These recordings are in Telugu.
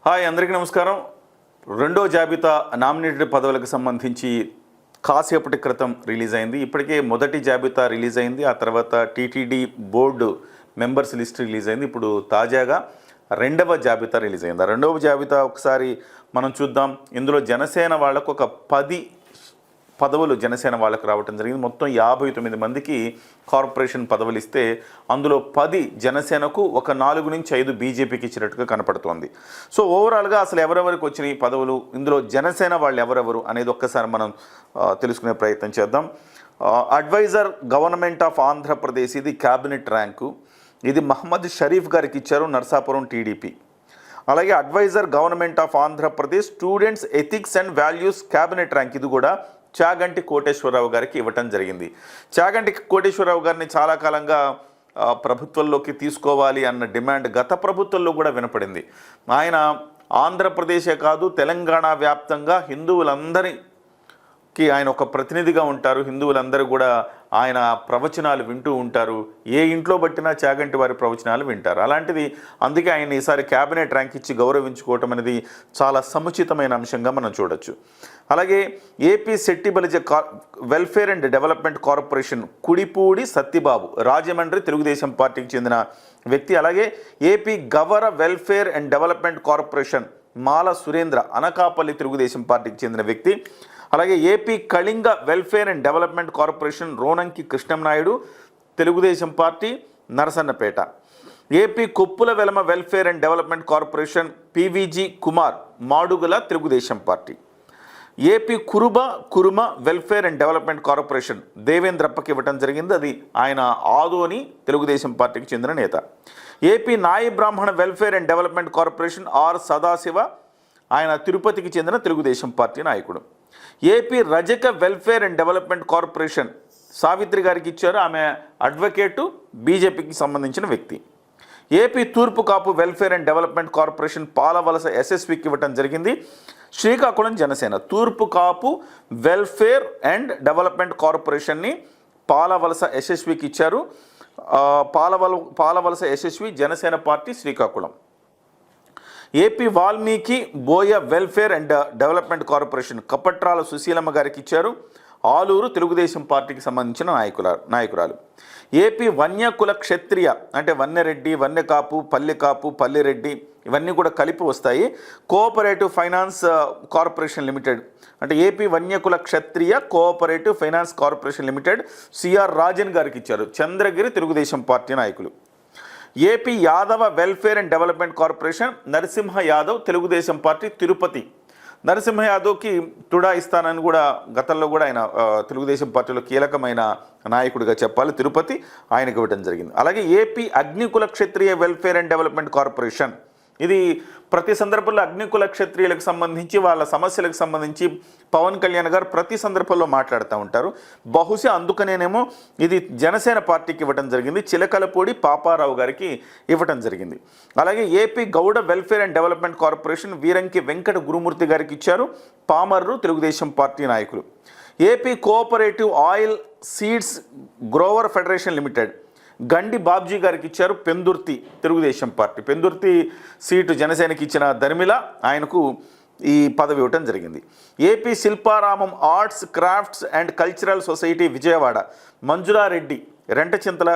హాయ్ అందరికీ నమస్కారం. రెండో జాబితా నామినేటెడ్ పదవులకు సంబంధించి కాసేపటి క్రితం రిలీజ్ అయింది. ఇప్పటికే మొదటి జాబితా రిలీజ్ అయింది. ఆ తర్వాత TTD board members list release అయింది. ఇప్పుడు తాజాగా రెండవ జాబితా రిలీజ్ అయింది. ఆ రెండవ జాబితా ఒకసారి మనం చూద్దాం. ఇందులో జనసేన వాళ్ళకు ఒక 10 పదవులు జనసేన వాళ్ళకు రావటం జరిగింది. మొత్తం 59 మందికి కార్పొరేషన్ పదవులు ఇస్తే అందులో 10 జనసేనకు, ఒక 4 నుంచి 5 బీజేపీకి ఇచ్చినట్టుగా కనపడుతోంది. సో ఓవరాల్గా అసలు ఎవరెవరికి వచ్చినాయి పదవులు, ఇందులో జనసేన వాళ్ళు ఎవరెవరు అనేది ఒక్కసారి మనం తెలుసుకునే ప్రయత్నం చేద్దాం. అడ్వైజర్ గవర్నమెంట్ ఆఫ్ ఆంధ్రప్రదేశ్, ఇది క్యాబినెట్ ర్యాంకు. ఇది మహమ్మద్ షరీఫ్ గారికి ఇచ్చారు, నర్సాపురం టీడీపీ. అలాగే adviser government of Andhra Pradesh students ethics and values cabinet rank, ఇది కూడా చాగంటి కోటేశ్వరరావు గారికి ఇవ్వటం జరిగింది. చాగంటి కోటేశ్వరరావు గారిని చాలా కాలంగా ప్రభుత్వంలోకి తీసుకోవాలి అన్న డిమాండ్ గత ప్రభుత్వంలో కూడా వినపడింది. ఆయన ఆంధ్రప్రదేశే కాదు, తెలంగాణ వ్యాప్తంగా హిందువులందరికీ ఆయన ఒక ప్రతినిధిగా ఉంటారు. హిందువులందరూ కూడా ఆయన ప్రవచనాలు వింటూ ఉంటారు. ఏ ఇంట్లో బట్టినా చాగంటి వారి ప్రవచనాలు వింటారు. అలాంటిది అందుకే ఆయన ఈసారి క్యాబినెట్ ర్యాంక్ ఇచ్చి గౌరవించుకోవటం అనేది చాలా సముచితమైన అంశంగా మనం చూడొచ్చు. అలాగే AP Setti Balija welfare and development corporation Kudipudi Satyababu, Rajahmundry Telugu Desam పార్టీకి చెందిన వ్యక్తి. అలాగే AP Gavara welfare and development corporation Mala Surendra, Anakapalli Telugu Desam పార్టీకి చెందిన వ్యక్తి. అలాగే AP Kalinga welfare and development corporation Ronanki Krishnam Naidu, Telugu Desam party, Narasannapeta. AP Koppula Velama welfare and development corporation PVG Kumar, Madugula, Telugu Desam party. AP Kuruma welfare and development corporation దేవేంద్రప్పకి ఇవ్వటం జరిగింది. అది ఆయన ఆదోని, తెలుగుదేశం పార్టీకి చెందిన నేత. AP Nayi Brahmana welfare and development corporation R Sadasiva, ఆయన తిరుపతికి చెందిన తెలుగుదేశం పార్టీ నాయకుడు. AP Rajaka welfare and development corporation Savitri గారికి ఇచ్చారు, ఆమె అడ్వకేటు, బీజేపీకి సంబంధించిన వ్యక్తి. ఏపీ తూర్పు Kapu welfare and development corporation Palavalasa ఎస్ఎస్వికి ఇవ్వటం జరిగింది. శ్రీకాకుళం జనసేన తూర్పు కాపు వెల్ఫేర్ అండ్ డెవలప్మెంట్ కార్పొరేషన్ని పాలవలస ఎస్ఎస్వికి ఇచ్చారు. Palavalasa SSV Janasena party, Srikakulam. AP Valmiki Boya welfare and development corporation Kapatrala Susheelamma గారికి ఇచ్చారు, ఆలూరు, తెలుగుదేశం పార్టీకి సంబంధించిన నాయకురాలు. ఏపీ వన్యకుల క్షత్రియ అంటే వన్యరెడ్డి, వన్యకాపు, పల్లెకాపు, పల్లెరెడ్డి ఇవన్నీ కూడా కలిపి వస్తాయి. కోఆపరేటివ్ ఫైనాన్స్ కార్పొరేషన్ లిమిటెడ్ అంటే AP Vanyakula Kshatriya cooperative finance corporation limited CR Rajan గారికి ఇచ్చారు, చంద్రగిరి, తెలుగుదేశం పార్టీ నాయకులు. AP Yadava welfare and development corporation Narasimha Yadav, Telugu Desam party, Tirupati. Narasimha యాదవ్కి తుడా ఇస్తానని కూడా గతంలో కూడా ఆయన తెలుగుదేశం పార్టీలో కీలకమైన నాయకుడిగా చెప్పాలి, తిరుపతి, ఆయనకు ఇవ్వడం జరిగింది. అలాగే AP Agnikula Kshatriya welfare and development corporation, ఇది ప్రతి సందర్భంలో అగ్నికుల క్షత్రియులకు సంబంధించి వాళ్ళ సమస్యలకు సంబంధించి పవన్ కళ్యాణ్ గారు ప్రతి సందర్భంలో మాట్లాడుతూ ఉంటారు. బహుశా అందుకనేనేమో ఇది జనసేన పార్టీకి ఇవ్వడం జరిగింది, చిలకలపూడి పాపారావు గారికి ఇవ్వడం జరిగింది. అలాగే AP Gowda welfare and development corporation Veeranki Venkata Gurumurthy గారికి ఇచ్చారు, పామర్రు, తెలుగుదేశం పార్టీ నాయకులు. AP cooperative oil seeds grower federation limited Gandi Babji గారికి ఇచ్చారు, పెందుర్తి, తెలుగుదేశం పార్టీ. పెందుర్తి సీటు జనసేనకి ఇచ్చిన ధర్మిల, ఆయనకు ఈ పదవి ఇవ్వటం జరిగింది. AP Shilparamam arts crafts and cultural society Vijayawada Manjula Reddy Rentachintala,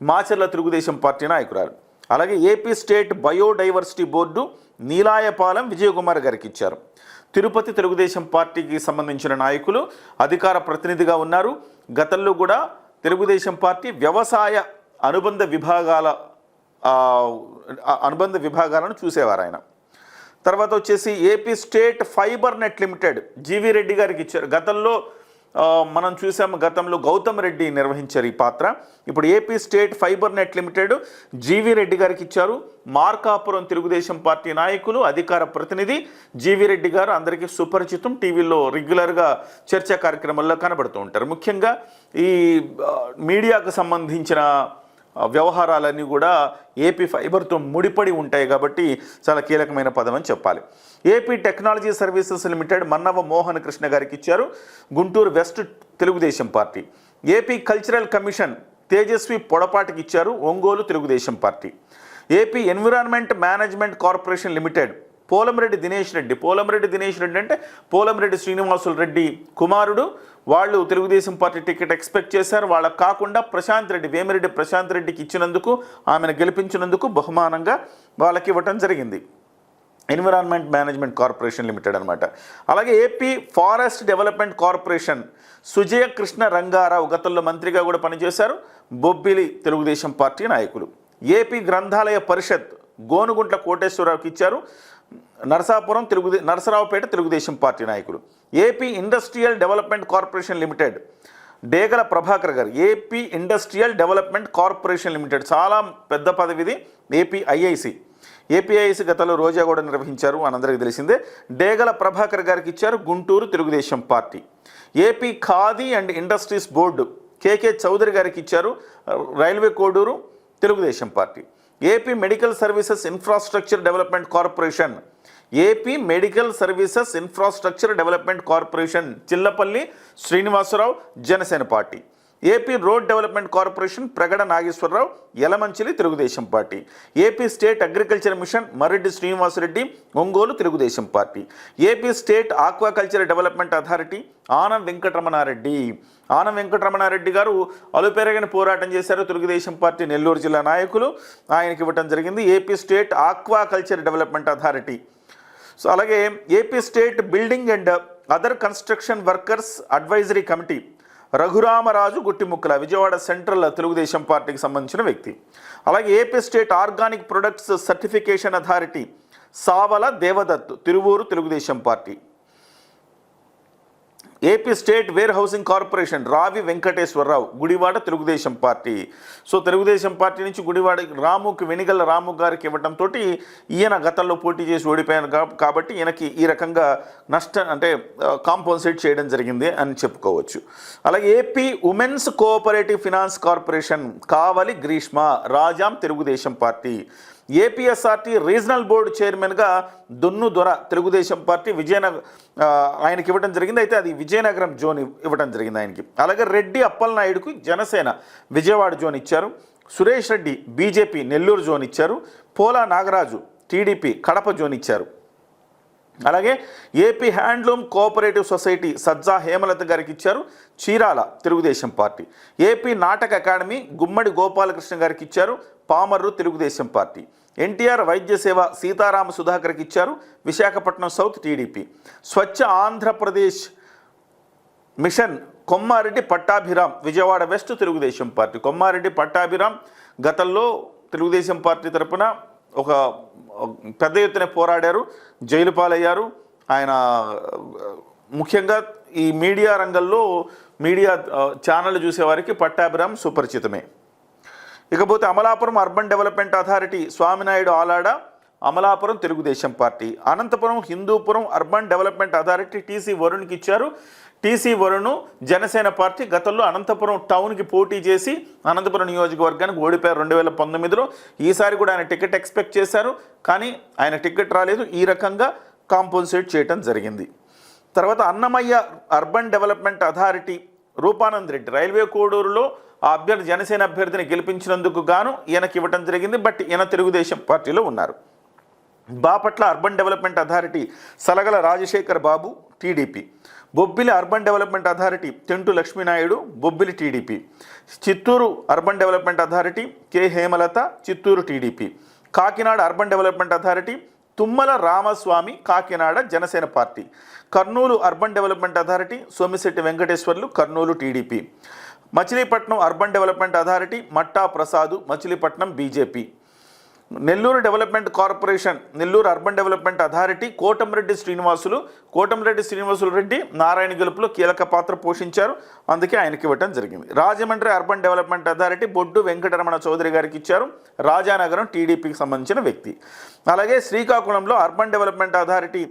Macherla, Telugu Desam party నాయకురాలు. అలాగే AP state biodiversity board Neelayapalem Vijayakumar గారికి ఇచ్చారు. తిరుపతి, తెలుగుదేశం పార్టీకి సంబంధించిన నాయకులు అధికార ప్రతినిధిగా ఉన్నారు. గతంలో కూడా తెలుగుదేశం పార్టీ వ్యవసాయ అనుబంధ విభాగాలను చూసేవారు ఆయన. తర్వాత వచ్చేసి AP state fibre net limited GV Reddy గారికి ఇచ్చారు. గతంలో మనం చూసాము, గతంలో గౌతమ్ రెడ్డి నిర్వహించారు ఈ పాత్ర. ఇప్పుడు AP state fibre net limited GV Reddy గారికి ఇచ్చారు. మార్కాపురం తెలుగుదేశం పార్టీ నాయకులు, అధికార ప్రతినిధి జీవీ రెడ్డి గారు అందరికీ సుపరిచితం, టీవీలో రెగ్యులర్గా చర్చా కార్యక్రమాల్లో కనబడుతూ ఉంటారు. ముఖ్యంగా ఈ మీడియాకు సంబంధించిన వ్యవహారాలన్నీ కూడా ఏపీ ఫైబర్తో ముడిపడి ఉంటాయి కాబట్టి చాలా కీలకమైన పదం అని చెప్పాలి. AP technology services limited Mannava Mohan Krishna గారికి ఇచ్చారు, Guntur west, Telugu Desam party. AP cultural commission Tejaswi పొడపాటికి ఇచ్చారు, Ongole, Telugu Desam party. AP environment management corporation limited Polamreddy Dinesh Reddy అంటే పోలంరెడ్డి శ్రీనివాసులు రెడ్డి కుమారుడు. వాళ్ళు తెలుగుదేశం పార్టీ టికెట్ ఎక్స్పెక్ట్ చేశారు. వాళ్ళకు కాకుండా వేమిరెడ్డి ప్రశాంత్ రెడ్డికి ఇచ్చినందుకు, ఆమెను గెలిపించినందుకు బహుమానంగా వాళ్ళకి ఇవ్వటం జరిగింది. ఎన్విరాన్మెంట్ మేనేజ్మెంట్ కార్పొరేషన్ లిమిటెడ్ అనమాట. అలాగే AP forest development corporation Sujaya Krishna Rangarao గతంలో మంత్రిగా కూడా పనిచేశారు. బొబ్బిలి తెలుగుదేశం పార్టీ నాయకులు. ఏపీ గ్రంథాలయ పరిషత్ గోనుగుంట్ల కోటేశ్వరరావుకి ఇచ్చారు. నరసరావుపేట తెలుగుదేశం పార్టీ నాయకులు. AP industrial development corporation limited Degala Prabhakar garu. AP industrial development corporation limited చాలా పెద్ద పదవిది. ఏపీఐసి గతంలో రోజా కూడా నిర్వహించారు, మనందరికీ తెలిసిందే. డేగల ప్రభాకర్ గారికి ఇచ్చారు, Guntur Telugu Desam party. AP khadi and industries board KK Chowdary గారికి ఇచ్చారు, railway Koduru Telugu Desam party. AP medical services infrastructure development corporation Chillapalli Srinivasarao Janasena party. AP road development corporation Pragada Nageswararao Yalamanchili Telugu Desam party. AP state agriculture mission Marreddy Srinivasa Reddy Ongole Telugu Desam party. AP state aquaculture development authority Anam Venkataramana Reddy garu అలుపెరగని పోరాటం చేశారు, తెలుగుదేశం పార్టీ నెల్లూరు జిల్లా నాయకులు, ఆయనకి ఇవ్వటం జరిగింది. AP state aquaculture development authority. So అలాగే AP state building and other construction workers advisory committee Raghuramaraju Guttimukkala Vijayawada central Telugu Desam పార్టీకి సంబంధించిన వ్యక్తి. అలాగే AP state organic products certification authority Savala Devadatt Tiruvuru Telugu Desam party. AP state warehousing corporation Ravi Venkateswararao Gudivada Telugu Desam party. So Telugu Desam party నుంచి గుడివాడ వెనిగల్ల రాము గారికి ఇవ్వడంతో ఈయన గతంలో పోటీ చేసి ఓడిపోయాను కాబట్టి ఈయనకి ఈ రకంగా కాంపన్సేట్ చేయడం జరిగింది అని చెప్పుకోవచ్చు. అలాగే AP women's cooperative finance corporation Kavali Greeshma Rajam Telugu Desam party. APSRT regional board చైర్మన్గా దొన్ను దొర తెలుగుదేశం పార్టీ ఆయనకి ఇవ్వడం జరిగింది. అయితే అది విజయనగరం జోన్ ఇవ్వడం జరిగింది ఆయనకి. అలాగే రెడ్డి అప్పలనాయుడుకు జనసేన విజయవాడ జోన్ ఇచ్చారు. సురేష్ రెడ్డి బీజేపీ నెల్లూరు జోన్ ఇచ్చారు. పోలా నాగరాజు టీడీపీ కడప జోన్ ఇచ్చారు. అలాగే ఏపీ హ్యాండ్లూమ్ కోఆపరేటివ్ సొసైటీ సజ్జా హేమలత గారికి ఇచ్చారు, చీరాల తెలుగుదేశం పార్టీ. ఏపీ నాటక అకాడమీ గుమ్మడి గోపాలకృష్ణ గారికి ఇచ్చారు, పామర్రు తెలుగుదేశం పార్టీ. ఎన్టీఆర్ వైద్య సేవ సీతారామ సుధాకర్కి ఇచ్చారు, Visakhapatnam south TDP. Swachh Andhra Pradesh mission Kommareddy Pattabhiram Vijayawada west Telugu Desam party. Kommareddy Pattabhiram గతంలో తెలుగుదేశం పార్టీ తరపున ఒక పెద్ద ఎత్తున పోరాడారు, జైలు పాలయ్యారు. ఆయన ముఖ్యంగా ఈ మీడియా రంగంలో మీడియా ఛానళ్ళు చూసేవారికి పట్టాభిరామ్ సుపరిచితమే. ఇకపోతే Amalapuram urban development authority Swaminaidu Alada Amalapuram Telugu Desam party. Anantapur Hindupur urban development authority TC వరుణ్కి ఇచ్చారు. టీసీ వరుణ్ జనసేన పార్టీ గతంలో అనంతపురం టౌన్కి పోటీ చేసి అనంతపురం నియోజకవర్గానికి ఓడిపోయారు 2019లో. ఈసారి కూడా ఆయన టికెట్ ఎక్స్పెక్ట్ చేశారు, కానీ ఆయన టికెట్ రాలేదు. ఈ రకంగా కాంపన్సేట్ చేయటం జరిగింది. తర్వాత Annamayya urban development authority Rupanand Reddy railway కోడూరులో ఆ జనసేన అభ్యర్థిని గెలిపించినందుకు గాను ఈయనకి ఇవ్వటం జరిగింది. బట్ ఈయన తెలుగుదేశం పార్టీలో ఉన్నారు. Bapatla urban development authority Salagala Rajasekhar Babu TDP. Bobbili urban development authority Tentu Lakshminaidu Bobbili TDP. Chittoor urban development authority K Hemalatha Chittoor TDP. Kakinada urban development authority Tummala Ramaswamy Kakinada Janasena party. Kurnool urban development authority Somisetti Venkateswarlu Kurnool TDP. Machilipatnam urban development authority Matta Prasad Machilipatnam BJP. Nellore development corporation Nellore urban development authority Kotamreddy Srinivasulu Reddy Narayana గెలుపులో కీలక పాత్ర పోషించారు, అందుకే ఆయనకి ఇవ్వటం జరిగింది. Rajahmundry urban development authority Boddu Venkataramana Chowdary గారికి ఇచ్చారు, రాజానగరం టీడీపీకి సంబంధించిన వ్యక్తి. అలాగే శ్రీకాకుళంలో urban development authority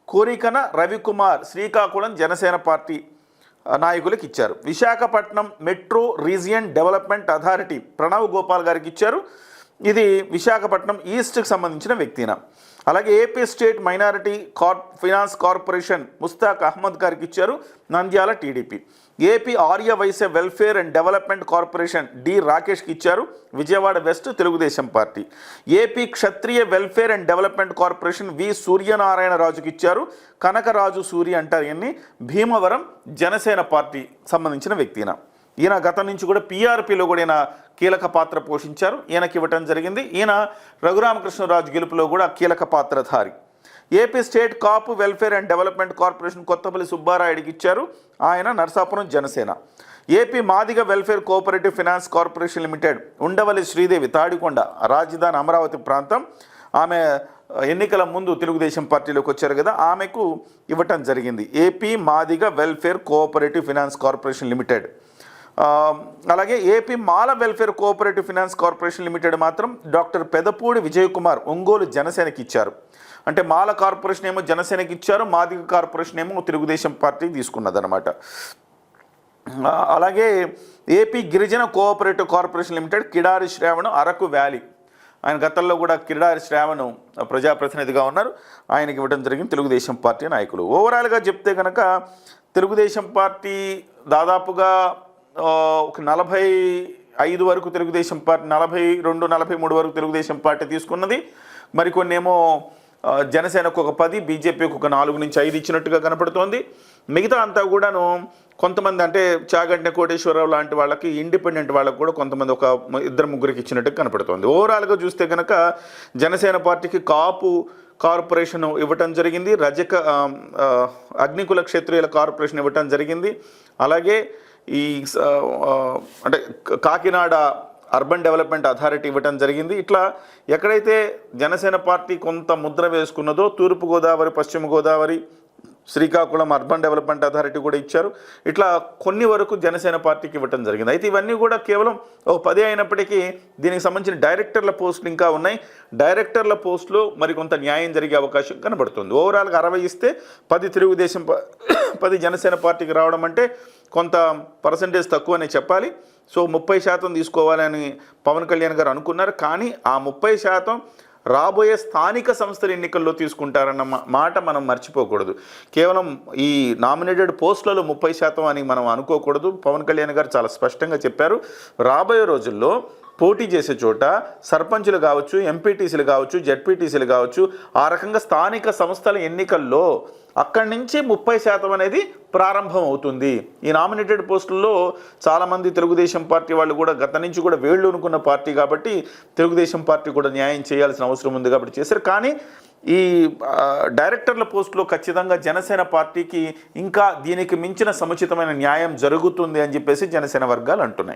Korikana Ravikumar Srikakulam Janasena party నాయకులకు ఇచ్చారు. Visakhapatnam metro region development authority Pranav Gopal గారికి ఇచ్చారు, ఇది విశాఖపట్నం ఈస్ట్కి సంబంధించిన వ్యక్తిన. అలాగే AP state minority finance corporation Mushtaq Ahmed గారికి ఇచ్చారు, Nandyal TDP. AP Arya Vaishya welfare and development corporation D రాకేష్కి ఇచ్చారు, Vijayawada west Telugu Desam party. AP Kshatriya welfare and development corporation వి సూర్యనారాయణ రాజుకి ఇచ్చారు, కనకరాజు సూర్య అంటారు ఈయన్ని, భీమవరం జనసేన పార్టీ సంబంధించిన వ్యక్తిన. ఈయన గతం నుంచి కూడా పీఆర్పీలో కూడా ఈయన కీలక పాత్ర పోషించారు, ఈయనకి ఇవ్వటం జరిగింది. ఈయన రఘురామకృష్ణరాజు గెలుపులో కూడా కీలక పాత్రధారి. AP state Kapu welfare and development corporation Kothapalli సుబ్బారాయుడికి ఇచ్చారు, ఆయన Narasapuram Janasena. AP Madiga welfare cooperative finance corporation limited Undavalli Sridevi Tadikonda రాజధాని అమరావతి ప్రాంతం, ఆమె ఎన్నికల ముందు తెలుగుదేశం పార్టీలోకి వచ్చారు కదా, ఆమెకు ఇవ్వటం జరిగింది. AP Madiga welfare cooperative finance corporation limited. అలాగే AP Mala welfare cooperative finance corporation limited మాత్రం డాక్టర్ పెదపూడి విజయ్ కుమార్ ఒంగోలు జనసేనకి ఇచ్చారు. అంటే మాల కార్పొరేషన్ ఏమో జనసేనకి ఇచ్చారు, మాదిగ కార్పొరేషన్ ఏమో తెలుగుదేశం పార్టీ తీసుకున్నదనమాట. అలాగే ఏపీ గిరిజన cooperative corporation limited Kidari Shravan Araku valley, ఆయన గతంలో కూడా కిడారి శ్రావణ్ ప్రజాప్రతినిధిగా ఉన్నారు, ఆయనకి ఇవ్వడం జరిగింది తెలుగుదేశం పార్టీ నాయకులు. ఓవరాల్గా చెప్తే కనుక తెలుగుదేశం పార్టీ దాదాపుగా ఒక 45 వరకు తెలుగుదేశం పార్టీ, 42, 43 వరకు తెలుగుదేశం పార్టీ తీసుకున్నది. మరికొన్ని ఏమో జనసేనకు ఒక 10, బీజేపీకి ఒక 4 నుంచి 5 ఇచ్చినట్టుగా కనపడుతోంది. మిగతా అంతా కూడాను కొంతమంది అంటే చాగంటి కోటేశ్వరరావు లాంటి వాళ్ళకి, ఇండిపెండెంట్ వాళ్ళకి కూడా కొంతమంది ఒక 2-3 ఇచ్చినట్టుగా కనపడుతోంది. ఓవరాల్గా చూస్తే కనుక జనసేన పార్టీకి కాపు కార్పొరేషన్ ఇవ్వటం జరిగింది, అగ్నికుల క్షత్రియుల కార్పొరేషన్ ఇవ్వటం జరిగింది. అలాగే ఈ అంటే కాకినాడ అర్బన్ డెవలప్మెంట్ అథారిటీ ఇవ్వటం జరిగింది. ఇట్లా ఎక్కడైతే జనసేన పార్టీ కొంత ముద్ర వేసుకున్నదో తూర్పుగోదావరి, పశ్చిమ Godavari, Srikakulam urban development authority కూడా ఇచ్చారు. ఇట్లా కొన్ని వరకు జనసేన పార్టీకి ఇవ్వటం జరిగింది. అయితే ఇవన్నీ కూడా కేవలం 10 అయినప్పటికీ దీనికి సంబంధించిన డైరెక్టర్ల పోస్టులు ఇంకా ఉన్నాయి. డైరెక్టర్ల పోస్టులు మరికొంత న్యాయం జరిగే అవకాశం కనబడుతుంది. ఓవరాల్గా 60 ఇస్తే 10 తెలుగుదేశం 10 జనసేన పార్టీకి రావడం అంటే కొంత పర్సంటేజ్ తక్కువనే చెప్పాలి. సో 30% తీసుకోవాలని పవన్ కళ్యాణ్ గారు అనుకున్నారు. కానీ ఆ 30% రాబోయే స్థానిక సంస్థల ఎన్నికల్లో తీసుకుంటారన్న మాట మనం మర్చిపోకూడదు. కేవలం ఈ నామినేటెడ్ పోస్టులలో 30% అని మనం అనుకోకూడదు. పవన్ కళ్యాణ్ గారు చాలా స్పష్టంగా చెప్పారు, రాబోయే రోజుల్లో పోటీ చేసే చోట సర్పంచులు కావచ్చు, ఎంపీటీసీలు కావచ్చు, జెడ్పీటీసీలు కావచ్చు, ఆ రకంగా స్థానిక సంస్థల ఎన్నికల్లో అక్కడి నుంచి 30% అనేది ప్రారంభం అవుతుంది. ఈ నామినేటెడ్ పోస్టుల్లో చాలామంది తెలుగుదేశం పార్టీ వాళ్ళు కూడా గత నుంచి కూడా వేళ్ళు అనుకున్న పార్టీ కాబట్టి తెలుగుదేశం పార్టీ కూడా న్యాయం చేయాల్సిన అవసరం ఉంది కాబట్టి చేశారు. కానీ ఈ డైరెక్టర్ల పోస్టులో ఖచ్చితంగా జనసేన పార్టీకి ఇంకా దీనికి మించిన సముచితమైన న్యాయం జరుగుతుంది అని చెప్పేసి జనసేన వర్గాలు అంటున్నాయి.